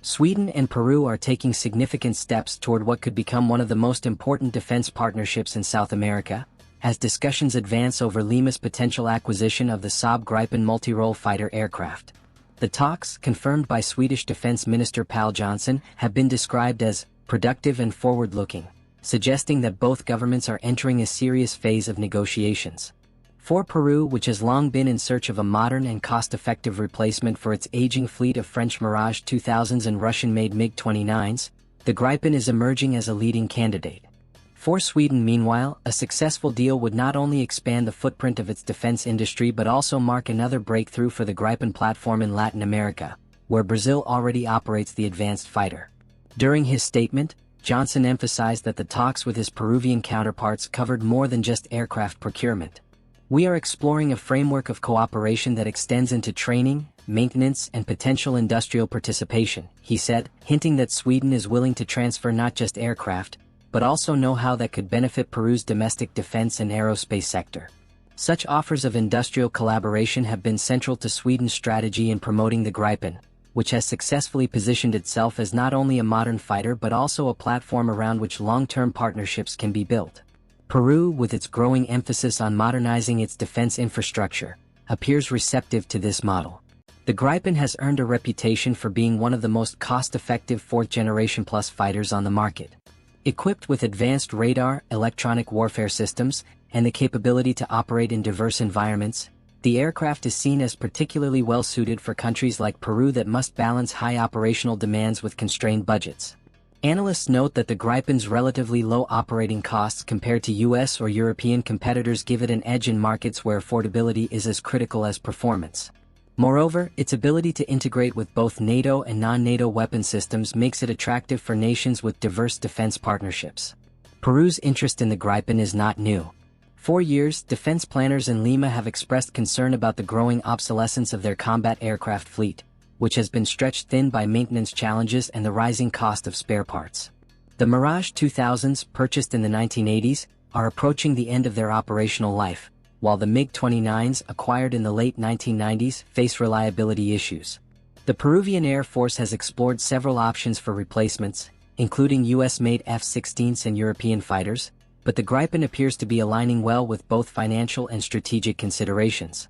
Sweden and Peru are taking significant steps toward what could become one of the most important defense partnerships in South America, as discussions advance over Lima's potential acquisition of the Saab Gripen multi-role fighter aircraft. The talks, confirmed by Swedish Defense Minister Pål Jonson, have been described as productive and forward-looking, suggesting that both governments are entering a serious phase of negotiations. For Peru, which has long been in search of a modern and cost-effective replacement for its aging fleet of French Mirage 2000s and Russian-made MiG-29s, the Gripen is emerging as a leading candidate. For Sweden, meanwhile, a successful deal would not only expand the footprint of its defense industry but also mark another breakthrough for the Gripen platform in Latin America, where Brazil already operates the advanced fighter. During his statement, Jonson emphasized that the talks with his Peruvian counterparts covered more than just aircraft procurement. "We are exploring a framework of cooperation that extends into training, maintenance, and potential industrial participation," he said, hinting that Sweden is willing to transfer not just aircraft, but also know-how that could benefit Peru's domestic defense and aerospace sector. Such offers of industrial collaboration have been central to Sweden's strategy in promoting the Gripen, which has successfully positioned itself as not only a modern fighter but also a platform around which long-term partnerships can be built. Peru, with its growing emphasis on modernizing its defense infrastructure, appears receptive to this model. The Gripen has earned a reputation for being one of the most cost-effective fourth-generation plus fighters on the market. Equipped with advanced radar, electronic warfare systems, and the capability to operate in diverse environments, the aircraft is seen as particularly well-suited for countries like Peru that must balance high operational demands with constrained budgets. Analysts note that the Gripen's relatively low operating costs compared to US or European competitors give it an edge in markets where affordability is as critical as performance. Moreover, its ability to integrate with both NATO and non-NATO weapon systems makes it attractive for nations with diverse defense partnerships. Peru's interest in the Gripen is not new. For years, defense planners in Lima have expressed concern about the growing obsolescence of their combat aircraft fleet, which has been stretched thin by maintenance challenges and the rising cost of spare parts. The Mirage 2000s, purchased in the 1980s, are approaching the end of their operational life, while the MiG-29s, acquired in the late 1990s, face reliability issues. The Peruvian Air Force has explored several options for replacements, including US-made F-16s and European fighters, but the Gripen appears to be aligning well with both financial and strategic considerations.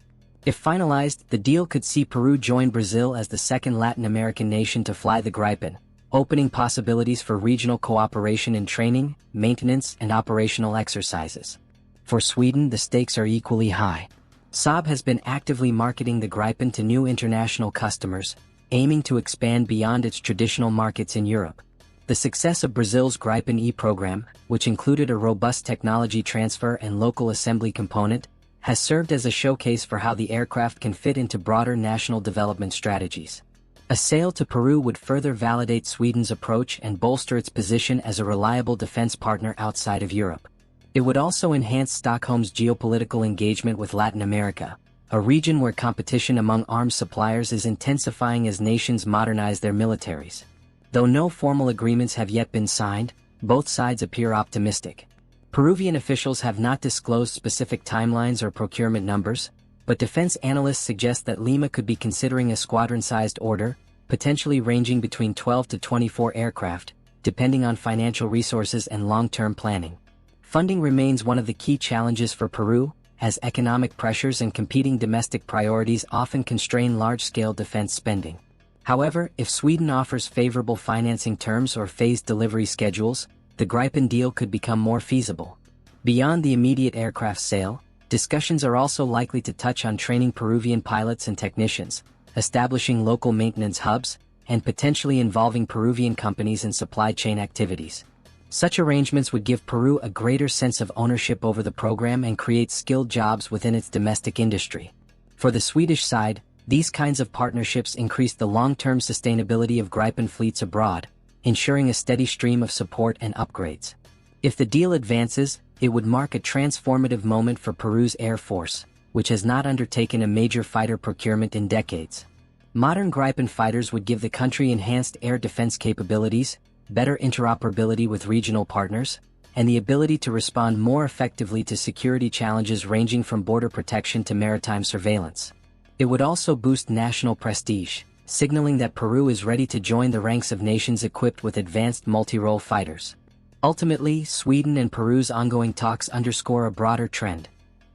If finalized, the deal could see Peru join Brazil as the second Latin American nation to fly the Gripen, opening possibilities for regional cooperation in training, maintenance, and operational exercises. For Sweden, the stakes are equally high. Saab has been actively marketing the Gripen to new international customers, aiming to expand beyond its traditional markets in Europe. The success of Brazil's Gripen E program, which included a robust technology transfer and local assembly component, has served as a showcase for how the aircraft can fit into broader national development strategies. A sale to Peru would further validate Sweden's approach and bolster its position as a reliable defense partner outside of Europe. It would also enhance Stockholm's geopolitical engagement with Latin America, a region where competition among arms suppliers is intensifying as nations modernize their militaries. Though no formal agreements have yet been signed, both sides appear optimistic. Peruvian officials have not disclosed specific timelines or procurement numbers, but defense analysts suggest that Lima could be considering a squadron-sized order, potentially ranging between 12 to 24 aircraft, depending on financial resources and long-term planning. Funding remains one of the key challenges for Peru, as economic pressures and competing domestic priorities often constrain large-scale defense spending. However, if Sweden offers favorable financing terms or phased delivery schedules, the Gripen deal could become more feasible. Beyond the immediate aircraft sale, discussions are also likely to touch on training Peruvian pilots and technicians, establishing local maintenance hubs, and potentially involving Peruvian companies in supply chain activities. Such arrangements would give Peru a greater sense of ownership over the program and create skilled jobs within its domestic industry. For the Swedish side, these kinds of partnerships increase the long-term sustainability of Gripen fleets abroad, ensuring a steady stream of support and upgrades. If the deal advances, it would mark a transformative moment for Peru's Air Force, which has not undertaken a major fighter procurement in decades. Modern Gripen fighters would give the country enhanced air defense capabilities, better interoperability with regional partners, and the ability to respond more effectively to security challenges ranging from border protection to maritime surveillance. It would also boost national prestige, signaling that Peru is ready to join the ranks of nations equipped with advanced multi-role fighters. Ultimately, Sweden and Peru's ongoing talks underscore a broader trend.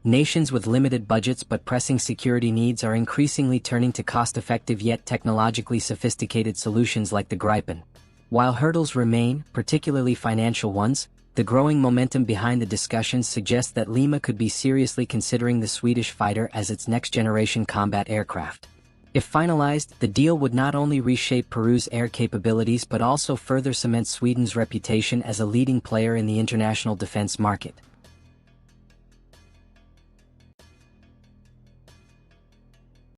Nations with limited budgets but pressing security needs are increasingly turning to cost-effective yet technologically sophisticated solutions like the Gripen. While hurdles remain, particularly financial ones, the growing momentum behind the discussions suggests that Lima could be seriously considering the Swedish fighter as its next-generation combat aircraft. If finalized, the deal would not only reshape Peru's air capabilities but also further cement Sweden's reputation as a leading player in the international defense market.